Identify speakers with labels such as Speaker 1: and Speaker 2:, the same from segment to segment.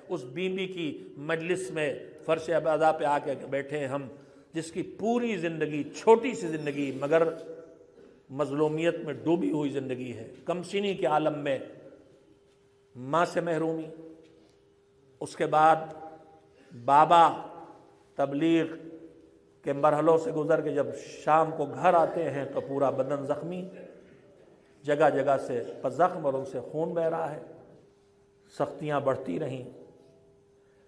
Speaker 1: اس بیوی کی مجلس میں فرش عبادہ پہ آ کے بیٹھے ہیں ہم، جس کی پوری زندگی، چھوٹی سی زندگی مگر مظلومیت میں ڈوبی ہوئی زندگی ہے، کم سنی کے عالم میں ماں سے محرومی، اس کے بعد بابا تبلیغ کے مرحلوں سے گزر کے جب شام کو گھر آتے ہیں تو پورا بدن زخمی، جگہ جگہ سے زخم اور ان سے خون بہہ رہا ہے، سختیاں بڑھتی رہیں۔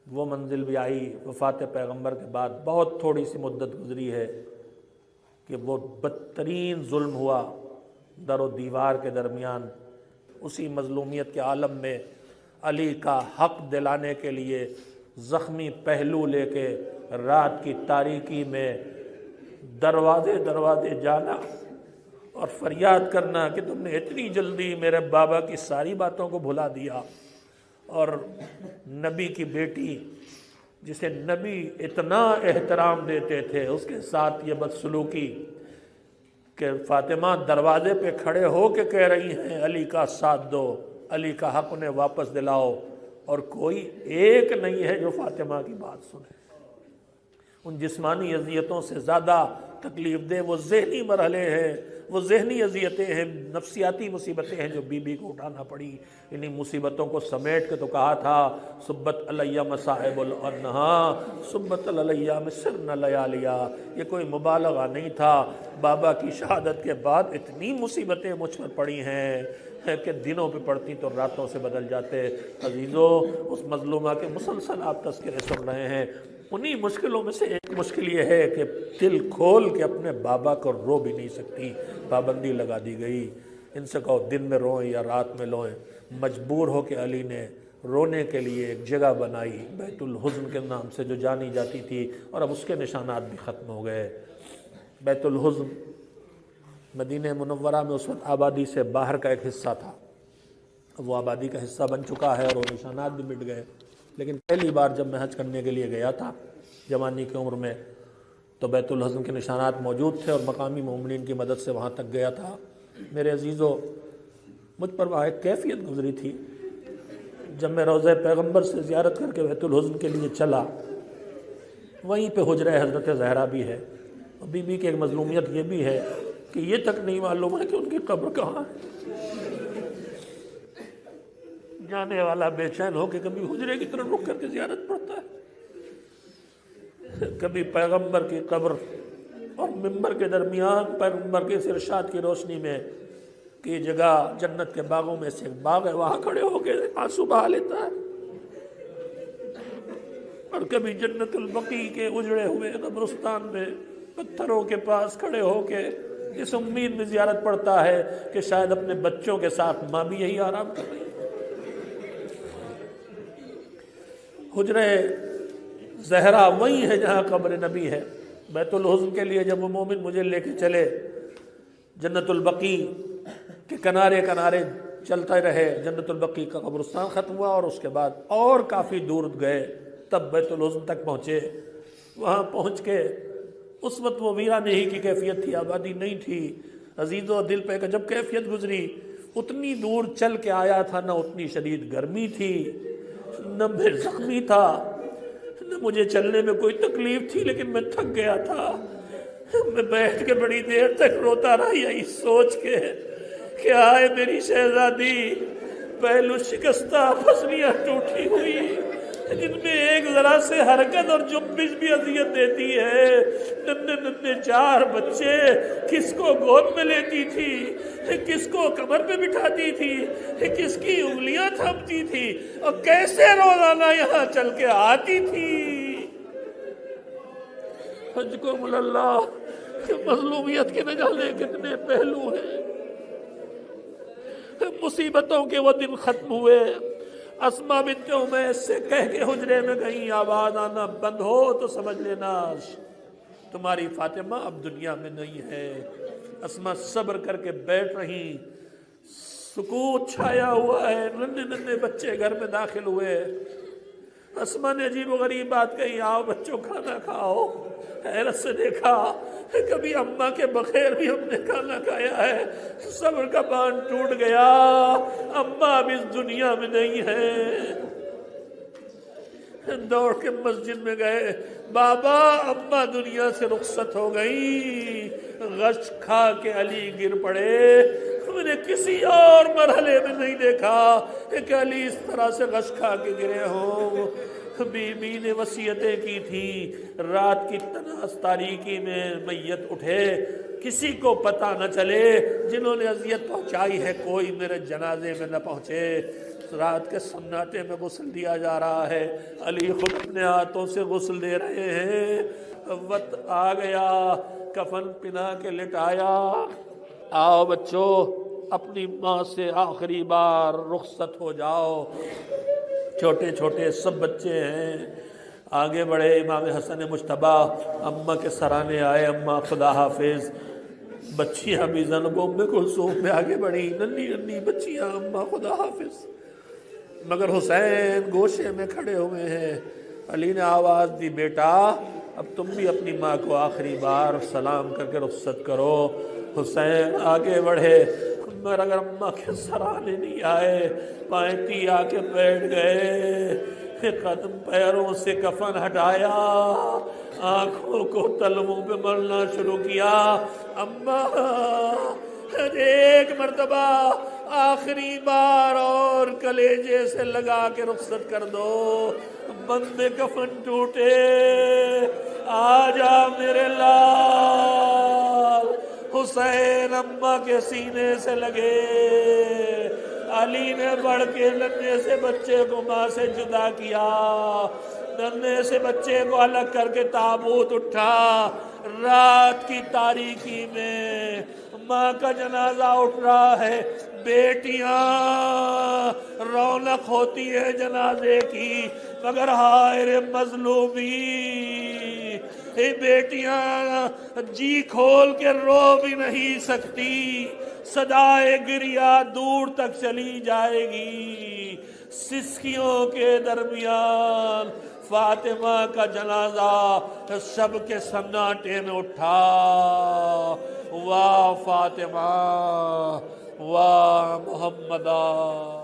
Speaker 1: وہ منزل بھی آئی وفات پیغمبر کے بعد، بہت تھوڑی سی مدت گزری ہے کہ وہ بدترین ظلم ہوا در و دیوار کے درمیان۔ اسی مظلومیت کے عالم میں علی کا حق دلانے کے لیے زخمی پہلو لے کے رات کی تاریکی میں دروازے دروازے جانا اور فریاد کرنا کہ تم نے اتنی جلدی میرے بابا کی ساری باتوں کو بھلا دیا، اور نبی کی بیٹی جسے نبی اتنا احترام دیتے تھے اس کے ساتھ یہ بدسلوکی کہ فاطمہ دروازے پہ کھڑے ہو کے کہہ رہی ہیں علی کا ساتھ دو، علی کا حق انہیں واپس دلاؤ، اور کوئی ایک نہیں ہے جو فاطمہ کی بات سنے۔ ان جسمانی اذیتوں سے زیادہ تکلیف دہ وہ ذہنی مرحلے ہیں، وہ ذہنی اذیتیں ہیں، نفسیاتی مصیبتیں ہیں جو بی بی کو اٹھانا پڑی۔ انہی مصیبتوں کو سمیٹ کے تو کہا تھا صبت علیہ مصائب الانہا صبت علیہ مسرن لیالیا۔ یہ کوئی مبالغہ نہیں تھا، بابا کی شہادت کے بعد اتنی مصیبتیں مجھ پر پڑی ہیں کہ دنوں پہ پڑتی تو راتوں سے بدل جاتے۔ عزیزو، اس مظلومہ کے مسلسل آپ تذکرے سن رہے ہیں۔ انہی مشکلوں میں سے ایک مشکل یہ ہے کہ دل کھول کے اپنے بابا کو رو بھی نہیں سکتی، پابندی لگا دی گئی۔ ان سے کہو دن میں روئیں یا رات میں روئیں۔ مجبور ہو کے علی نے رونے کے لیے ایک جگہ بنائی بیت الحزن کے نام سے جو جانی جاتی تھی، اور اب اس کے نشانات بھی ختم ہو گئے۔ بیت الحزن مدینہ منورہ میں اس وقت آبادی سے باہر کا ایک حصہ تھا، وہ آبادی کا حصہ بن چکا ہے اور وہ نشانات بھی مٹ گئے۔ لیکن پہلی بار جب میں حج کرنے کے لیے گیا تھا جوانی کی عمر میں تو بیت الحزن کے نشانات موجود تھے اور مقامی مومنین کی مدد سے وہاں تک گیا تھا۔ میرے عزیزو، مجھ پر وہاں ایک کیفیت گزری تھی جب میں روضہ پیغمبر سے زیارت کر کے بیت الحزن کے لیے چلا۔ وہیں پہ حجرہ حضرت زہرا بھی ہے، اور بی بی کی ایک مظلومیت یہ بھی ہے کہ یہ تک نہیں معلوم ہے کہ ان کی قبر کہاں ہے۔ جانے والا بے چین ہو کے کبھی حجرے کی طرف رک کر کے زیارت پڑتا ہے، کبھی پیغمبر کی قبر اور منبر کے درمیان پیغمبر کے اس ارشاد کی روشنی میں کہ یہ جگہ جنت کے باغوں میں سے ایک باغ ہے، وہاں کھڑے ہو کے آنسو بہا لیتا ہے۔ اور کبھی جنت البقیع کے اجڑے ہوئے قبرستان میں پتھروں کے پاس کھڑے ہو کے اس امید میں زیارت پڑتا ہے کہ شاید اپنے بچوں کے ساتھ ماں بھی یہی آرام کر رہی ہے۔ حجرہ زہرا وہی ہے جہاں قبر نبی ہے۔ بیت الحزن کے لیے جب وہ مومن مجھے لے کے چلے، جنت البقیع کے کنارے کنارے چلتے رہے، جنت البقیع کا قبرستان ختم ہوا اور اس کے بعد اور کافی دور گئے، تب بیت الحزن تک پہنچے۔ وہاں پہنچ کے اس وقت وہ ویرانہی کی کیفیت تھی، آبادی نہیں تھی۔ عزیزو، دل پہ جب کیفیت گزری، اتنی دور چل کے آیا تھا، نہ اتنی شدید گرمی تھی، نہ میں زخمی تھا، نہ مجھے چلنے میں کوئی تکلیف تھی، لیکن میں تھک گیا تھا۔ میں بیٹھ کے بڑی دیر تک روتا رہا، یہی سوچ کے کہ آئے میری شہزادی، پہلو شکستہ، پسلیاں ٹوٹی ہوئی، جن میں ایک ذرا سے حرکت اور جنبش بھی اذیت دیتی ہے۔ ننھے ننھے 4 بچے، کس کو گود میں لیتی تھی، کس کو کمر پہ بٹھاتی تھی، کس کی انگلیاں تھامتی تھی، اور کیسے روزانہ یہاں چل کے آتی تھی۔ حج کو مل اللہ کہ مظلومیت کے نہ جانے کتنے پہلو ہیں۔ مصیبتوں کے وہ دن ختم ہوئے۔ اسما بنت امیس سے کہہ کے حجرے میں کہیں آواز آنا بند ہو تو سمجھ لینا تمہاری فاطمہ اب دنیا میں نہیں ہے۔ اسما صبر کر کے بیٹھ رہی، سکوت چھایا ہوا ہے، ننھے ننھے بچے گھر میں داخل ہوئے۔ اسما نے عجیب و غریب بات کہی، آؤ بچوں کھانا کھاؤ۔ حیرت سے دیکھا، کبھی اماں کے بغیر بھی ہم نے کھانا کھایا ہے۔ صبر کا باندھ ٹوٹ گیا، اماں اب اس دنیا میں نہیں ہے۔ دوڑ کے مسجد میں گئے، بابا اماں دنیا سے رخصت ہو گئی۔ غش کھا کے علی گر پڑے۔ میں نے کسی اور مرحلے میں نہیں دیکھا کہ علی اس طرح سے غش کھا کے گرے ہوں۔ بی بی نے وصیتیں کی تھی، رات کی تنہا تاریکی میں میت اٹھے، کسی کو پتہ نہ چلے، جنہوں نے اذیت پہنچائی ہے کوئی میرے جنازے میں نہ پہنچے۔ رات کے سناٹے میں غسل دیا جا رہا ہے، علی خود اپنے ہاتھوں سے غسل دے رہے ہیں۔ وقت آ گیا، کفن پہنا کے لٹایا۔ آؤ بچوں، اپنی ماں سے آخری بار رخصت ہو جاؤ۔ چھوٹے چھوٹے سب بچے ہیں، آگے بڑھے۔ امام حسن مجتبی اماں کے سرانے آئے، اماں خدا حافظ۔ بچیاں بھی زینب ام کلثوم میں آگے بڑھی، ننھی ننھی بچیاں، اماں خدا حافظ۔ مگر حسین گوشے میں کھڑے ہوئے ہیں۔ علی نے آواز دی، بیٹا اب تم بھی اپنی ماں کو آخری بار سلام کر کے رخصت کرو۔ حسین آگے بڑھے، مگر اماں کے سرانے نہیں آئے، پائیں آ کے بیٹھ گئے۔ قدم پیروں سے کفن ہٹایا، آنکھوں کو تلووں پہ ملنا شروع کیا۔ اماں ایک مرتبہ آخری بار اور کلیجے سے لگا کے رخصت کر دو، بند کفن ٹوٹے، آ جا میرے لال۔ حسین اماں کے سینے سے لگے۔ علی نے بڑھ کے ننھے سے بچے کو ماں سے جدا کیا، ننھے سے بچے کو الگ کر کے تابوت اٹھا۔ رات کی تاریکی میں ماں کا جنازہ اٹھ رہا ہے، بیٹیاں رونق ہوتی ہے جنازے کی، مگر ہائے رے مظلومی، یہ بیٹیاں جی کھول کے رو بھی نہیں سکتی، صدائے گریا دور تک چلی جائے گی۔ سسکیوں کے درمیان فاطمہ کا جنازہ سب کے سناٹے میں اٹھا۔ واہ فاطمہ، واہ محمدہ۔